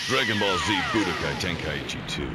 Dragon Ball Z Budokai Tenkaichi 2.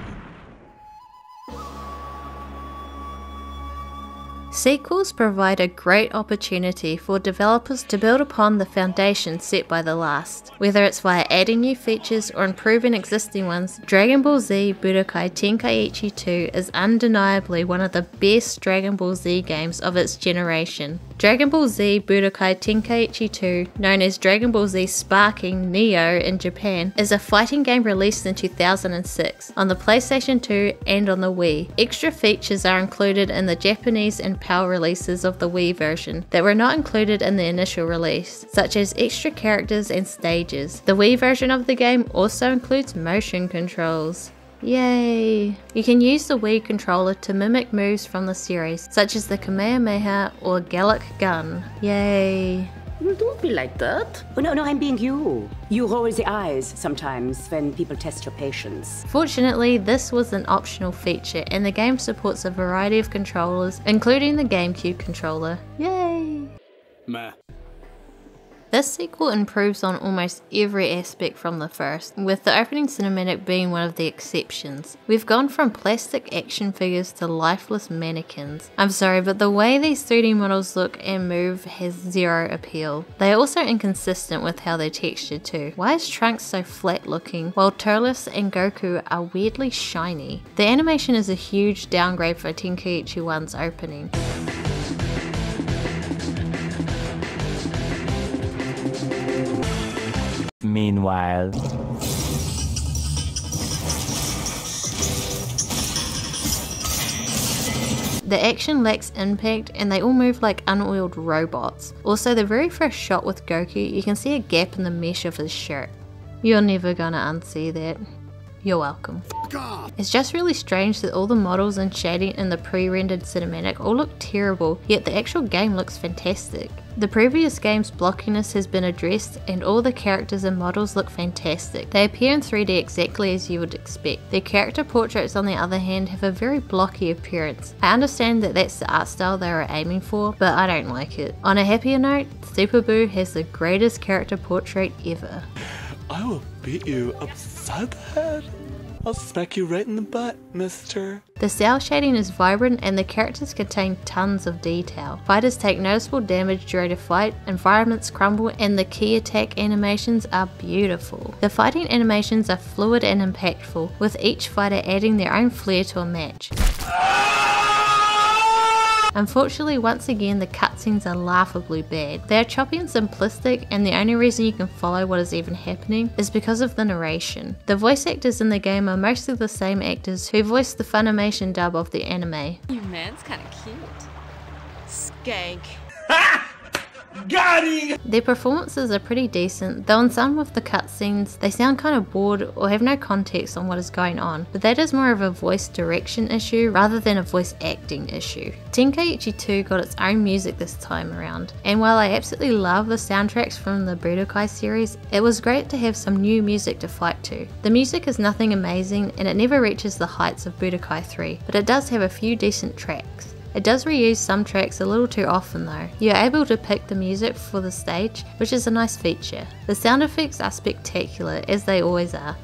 Sequels provide a great opportunity for developers to build upon the foundation set by the last. Whether it's via adding new features or improving existing ones, Dragon Ball Z Budokai Tenkaichi 2 is undeniably one of the best Dragon Ball Z games of its generation. Dragon Ball Z Budokai Tenkaichi 2, known as Dragon Ball Z Sparking Neo in Japan, is a fighting game released in 2006 on the PlayStation 2 and on the Wii. Extra features are included in the Japanese and PAL releases of the Wii version that were not included in the initial release, such as extra characters and stages. The Wii version of the game also includes motion controls. Yay! You can use the Wii controller to mimic moves from the series, such as the Kamehameha or Gallic Gun. Yay! Don't be like that. Oh, no, I'm being you. You roll the eyes sometimes when people test your patience. Fortunately, this was an optional feature and the game supports a variety of controllers, including the GameCube controller. Yay! Meh. This sequel improves on almost every aspect from the first, with the opening cinematic being one of the exceptions. We've gone from plastic action figures to lifeless mannequins. I'm sorry, but the way these 3D models look and move has zero appeal. They are also inconsistent with how they're textured too. Why is Trunks so flat looking, while Turles and Goku are weirdly shiny? The animation is a huge downgrade for Tenkaichi 1's opening. Meanwhile, the action lacks impact and they all move like unoiled robots. Also, the very first shot with Goku, you can see a gap in the mesh of his shirt. You're never gonna unsee that. You're welcome. It's just really strange that all the models and shading in the pre-rendered cinematic all look terrible, yet the actual game looks fantastic. The previous game's blockiness has been addressed and all the characters and models look fantastic. They appear in 3D exactly as you would expect. Their character portraits on the other hand have a very blocky appearance. I understand that that's the art style they were aiming for, but I don't like it. On a happier note, Super Boo has the greatest character portrait ever. I will beat you upside the head. I'll smack you right in the butt, mister. The cell shading is vibrant and the characters contain tons of detail. Fighters take noticeable damage during a fight, environments crumble, and the key attack animations are beautiful. The fighting animations are fluid and impactful, with each fighter adding their own flair to a match. Unfortunately, once again, the cutscenes are laughably bad. They are choppy and simplistic, and the only reason you can follow what is even happening is because of the narration. The voice actors in the game are mostly the same actors who voiced the Funimation dub of the anime. Your man's kinda cute. Skank. Got him! Their performances are pretty decent, though in some of the cutscenes they sound kind of bored or have no context on what is going on, but that is more of a voice direction issue rather than a voice acting issue. Tenkaichi 2 got its own music this time around, and while I absolutely love the soundtracks from the Budokai series, it was great to have some new music to fight to. The music is nothing amazing and it never reaches the heights of Budokai 3, but it does have a few decent tracks. It does reuse some tracks a little too often though. You're able to pick the music for the stage, which is a nice feature. The sound effects are spectacular, as they always are.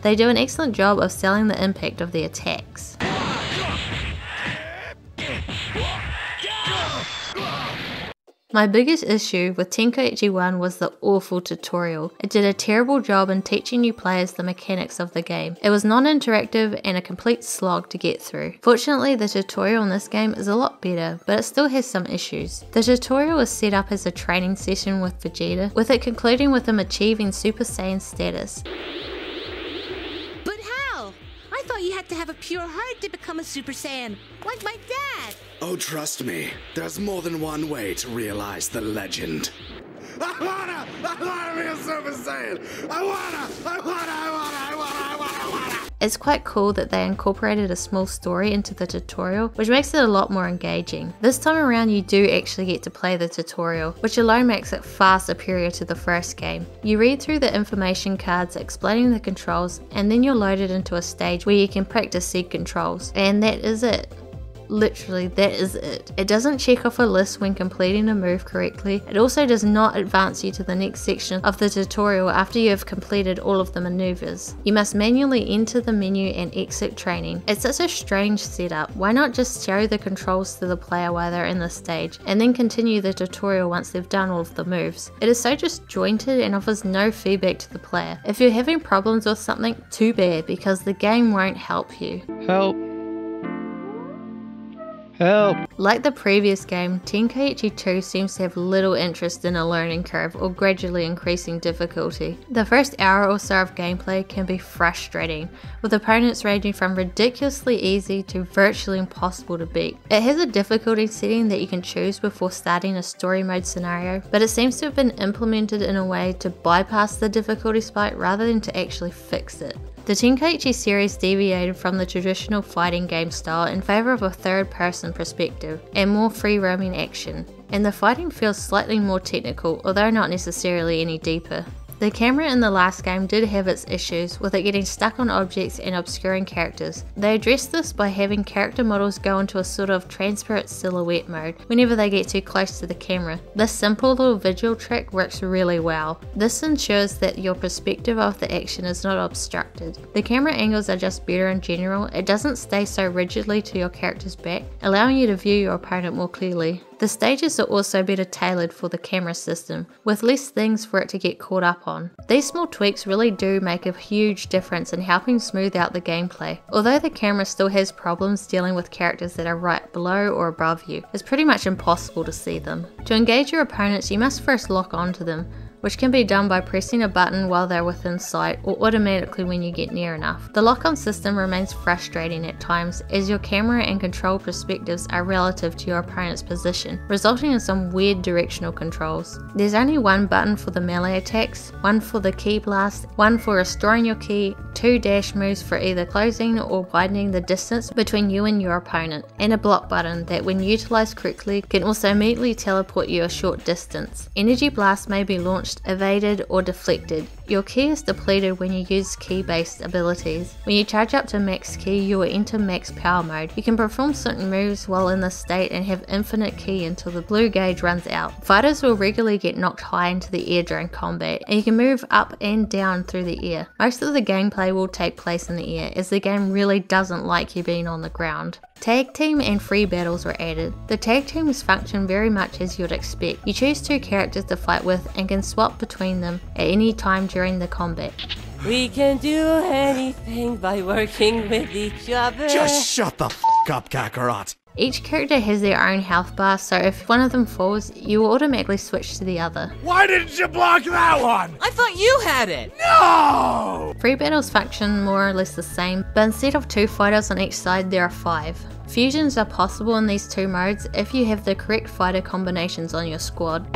They do an excellent job of selling the impact of the attacks. My biggest issue with Tenkaichi 1 was the awful tutorial. It did a terrible job in teaching new players the mechanics of the game. It was non-interactive and a complete slog to get through. Fortunately, the tutorial in this game is a lot better, but it still has some issues. The tutorial is set up as a training session with Vegeta, with it concluding with him achieving Super Saiyan status. But how? I thought you had to have a pure heart to become a Super Saiyan, like my dad. Oh, trust me, there's more than one way to realize the legend. I wanna be a Super Saiyan! I wanna! It's quite cool that they incorporated a small story into the tutorial, which makes it a lot more engaging. This time around you do actually get to play the tutorial, which alone makes it far superior to the first game. You read through the information cards explaining the controls, and then you're loaded into a stage where you can practice said controls, and that is it. Literally, that is it. It doesn't check off a list when completing a move correctly. It also does not advance you to the next section of the tutorial after you have completed all of the maneuvers. You must manually enter the menu and exit training. It's such a strange setup. Why not just show the controls to the player while they're in the stage and then continue the tutorial once they've done all of the moves? It is so disjointed and offers no feedback to the player. If you're having problems with something, too bad, because the game won't help you. Help. Help! Like the previous game, Tenkaichi 2 seems to have little interest in a learning curve or gradually increasing difficulty. The first hour or so of gameplay can be frustrating, with opponents ranging from ridiculously easy to virtually impossible to beat. It has a difficulty setting that you can choose before starting a story mode scenario, but it seems to have been implemented in a way to bypass the difficulty spike rather than to actually fix it. The Tenkaichi series deviated from the traditional fighting game style in favour of a third-person perspective and more free-roaming action, and the fighting feels slightly more technical, although not necessarily any deeper. The camera in the last game did have its issues, with it getting stuck on objects and obscuring characters. They addressed this by having character models go into a sort of transparent silhouette mode whenever they get too close to the camera. This simple little visual trick works really well. This ensures that your perspective of the action is not obstructed. The camera angles are just better in general. It doesn't stay so rigidly to your character's back, allowing you to view your opponent more clearly. The stages are also better tailored for the camera system, with less things for it to get caught up on. These small tweaks really do make a huge difference in helping smooth out the gameplay. Although the camera still has problems dealing with characters that are right below or above you, it's pretty much impossible to see them. To engage your opponents, you must first lock onto them, which can be done by pressing a button while they're within sight or automatically when you get near enough. The lock-on system remains frustrating at times, as your camera and control perspectives are relative to your opponent's position, resulting in some weird directional controls. There's only one button for the melee attacks, one for the key blast, one for restoring your key, 2 dash moves for either closing or widening the distance between you and your opponent, and a block button that, when utilized correctly, can also immediately teleport you a short distance. Energy blasts may be launched, evaded, or deflected. Your ki is depleted when you use ki-based abilities. When you charge up to max ki, you will enter max power mode. You can perform certain moves while in this state and have infinite ki until the blue gauge runs out. Fighters will regularly get knocked high into the air during combat, and you can move up and down through the air. Most of the gameplay will take place in the air, as the game really doesn't like you being on the ground. Tag team and free battles were added. The tag teams function very much as you'd expect. You choose 2 characters to fight with and can swap between them at any time during the combat. We can do anything by working with each other. Just shut the f*** up, Kakarot. Each character has their own health bar, so if one of them falls, you will automatically switch to the other. Why didn't you block that one? I thought you had it! No! Free battles function more or less the same, but instead of 2 fighters on each side, there are 5. Fusions are possible in these 2 modes if you have the correct fighter combinations on your squad.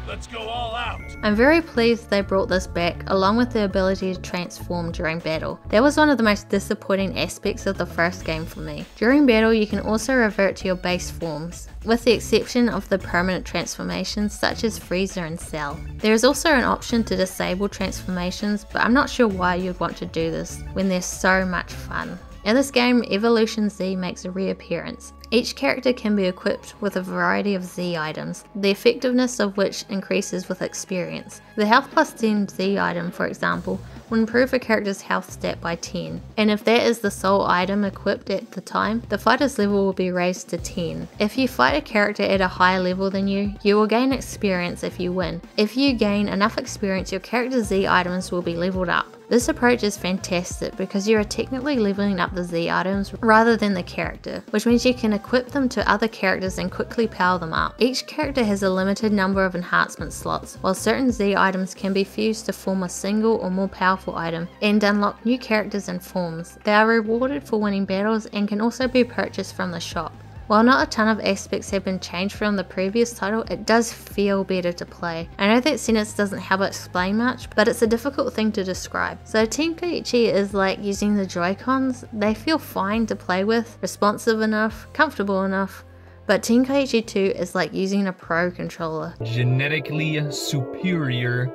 Let's go all out. I'm very pleased they brought this back, along with the ability to transform during battle. That was one of the most disappointing aspects of the first game for me. During battle, you can also revert to your base forms, with the exception of the permanent transformations such as Freezer and Cell. There is also an option to disable transformations, but I'm not sure why you'd want to do this when they're so much fun. In this game, Evolution Z makes a reappearance. Each character can be equipped with a variety of Z items, the effectiveness of which increases with experience. The Health plus 10 Z item, for example, will improve a character's health stat by 10, and if that is the sole item equipped at the time, the fighter's level will be raised to 10. If you fight a character at a higher level than you, you will gain experience if you win. If you gain enough experience, your character's Z items will be leveled up. This approach is fantastic because you are technically leveling up the Z items rather than the character, which means you can equip them to other characters and quickly power them up. Each character has a limited number of enhancement slots, while certain Z items can be fused to form a single or more powerful item and unlock new characters and forms. They are rewarded for winning battles and can also be purchased from the shop. While not a ton of aspects have been changed from the previous title, it does feel better to play. I know that sentence doesn't help explain much, but it's a difficult thing to describe. So Tenkaichi is like using the Joy-Cons. They feel fine to play with, responsive enough, comfortable enough, but Tenkaichi 2 is like using a Pro controller. Genetically superior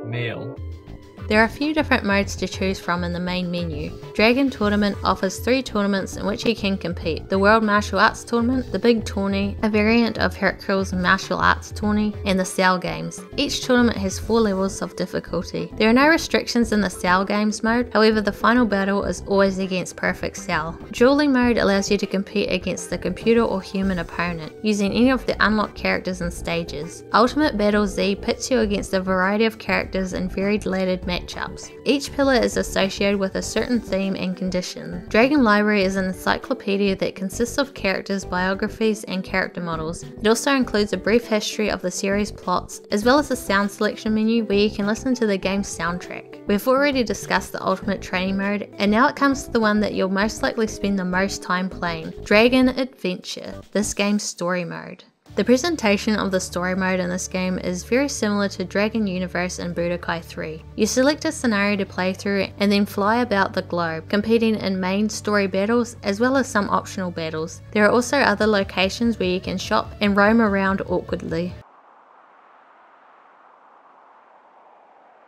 male. There are a few different modes to choose from in the main menu. Dragon Tournament offers 3 tournaments in which you can compete. The World Martial Arts Tournament, the Big Tourney, a variant of Hercule's Martial Arts Tourney, and the Cell Games. Each tournament has 4 levels of difficulty. There are no restrictions in the Cell Games mode, however the final battle is always against Perfect Cell. Dueling mode allows you to compete against the computer or human opponent, using any of the unlocked characters and stages. Ultimate Battle Z pits you against a variety of characters in varied laddered matchups. Each pillar is associated with a certain theme and condition. Dragon Library is an encyclopedia that consists of characters, biographies, and character models. It also includes a brief history of the series plots, as well as a sound selection menu where you can listen to the game's soundtrack. We've already discussed the Ultimate Training mode, and now it comes to the one that you'll most likely spend the most time playing, Dragon Adventure, this game's story mode. The presentation of the story mode in this game is very similar to Dragon Universe in Budokai 3. You select a scenario to play through and then fly about the globe, competing in main story battles as well as some optional battles. There are also other locations where you can shop and roam around awkwardly.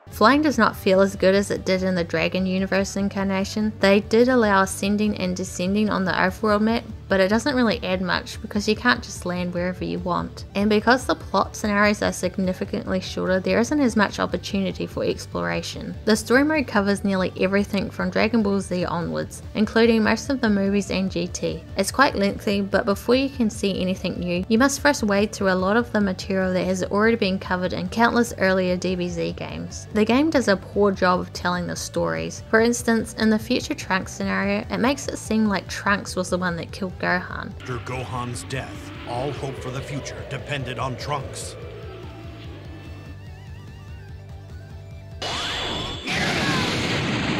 Flying does not feel as good as it did in the Dragon Universe incarnation. They did allow ascending and descending on the overworld map, but it doesn't really add much because you can't just land wherever you want. And because the plot scenarios are significantly shorter, there isn't as much opportunity for exploration. The story mode covers nearly everything from Dragon Ball Z onwards, including most of the movies and GT. It's quite lengthy, but before you can see anything new, you must first wade through a lot of the material that has already been covered in countless earlier DBZ games. The game does a poor job of telling the stories. For instance, in the future Trunks scenario, it makes it seem like Trunks was the one that killed Gohan. After Gohan's death, all hope for the future depended on Trunks.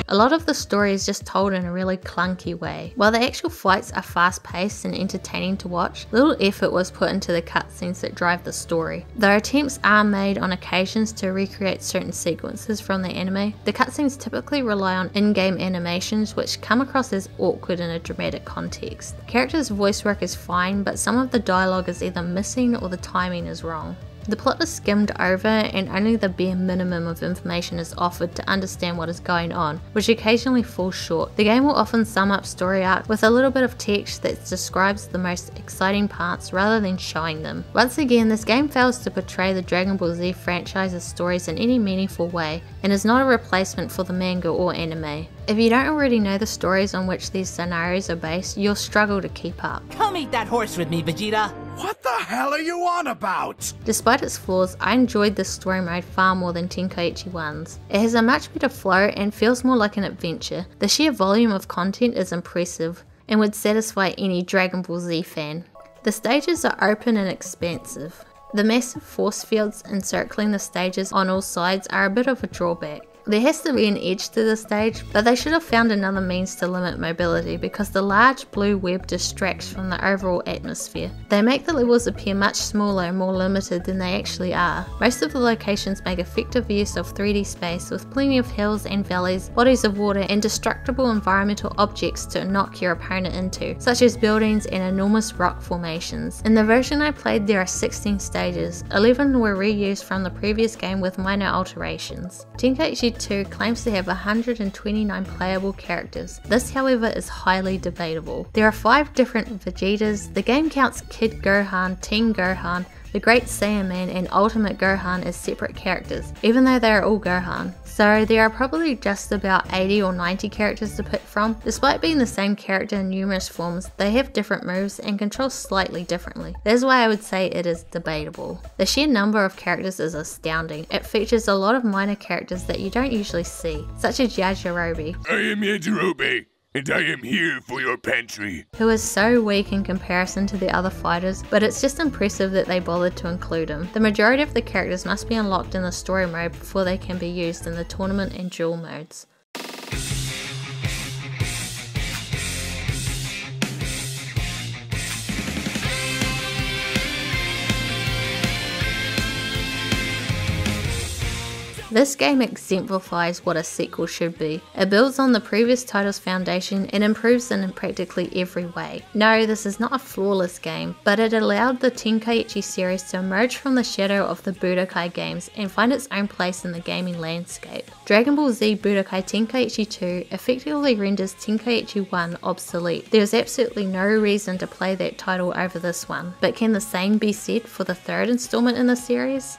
A lot of the story is just told in a really clunky way. While the actual fights are fast paced and entertaining to watch, little effort was put into the cutscenes that drive the story. Though attempts are made on occasions to recreate certain sequences from the anime, the cutscenes typically rely on in-game animations which come across as awkward in a dramatic context. Characters' voice work is fine, but some of the dialogue is either missing or the timing is wrong. The plot is skimmed over and only the bare minimum of information is offered to understand what is going on, which occasionally falls short. The game will often sum up story arc with a little bit of text that describes the most exciting parts rather than showing them. Once again, this game fails to portray the Dragon Ball Z franchise's stories in any meaningful way and is not a replacement for the manga or anime. If you don't already know the stories on which these scenarios are based, you'll struggle to keep up. Come eat that horse with me, Vegeta! What the hell are you on about? Despite its flaws, I enjoyed this story mode far more than Tenkaichi 1's. It has a much better flow and feels more like an adventure. The sheer volume of content is impressive and would satisfy any Dragon Ball Z fan. The stages are open and expansive. The massive force fields encircling the stages on all sides are a bit of a drawback. There has to be an edge to the stage, but they should have found another means to limit mobility because the large blue web distracts from the overall atmosphere. They make the levels appear much smaller and more limited than they actually are. Most of the locations make effective use of 3D space with plenty of hills and valleys, bodies of water and destructible environmental objects to knock your opponent into, such as buildings and enormous rock formations. In the version I played there are 16 stages, 11 were reused from the previous game with minor alterations. Tenkaichi 2 claims to have 129 playable characters. This, however, is highly debatable. There are 5 different Vegetas. The game counts Kid Gohan, Teen Gohan, the Great Saiyaman and Ultimate Gohan as separate characters, even though they are all Gohan. So there are probably just about 80 or 90 characters to pick from. Despite being the same character in numerous forms, they have different moves and control slightly differently. That's why I would say it is debatable. The sheer number of characters is astounding. It features a lot of minor characters that you don't usually see, such as Yajirobe. I am Yajirobe, and I am here for your pantry. Who is so weak in comparison to the other fighters, but it's just impressive that they bothered to include him. The majority of the characters must be unlocked in the story mode before they can be used in the tournament and duel modes. This game exemplifies what a sequel should be. It builds on the previous title's foundation and improves in practically every way. No, this is not a flawless game, but it allowed the Tenkaichi series to emerge from the shadow of the Budokai games and find its own place in the gaming landscape. Dragon Ball Z Budokai Tenkaichi 2 effectively renders Tenkaichi 1 obsolete. There is absolutely no reason to play that title over this one, but can the same be said for the third installment in the series?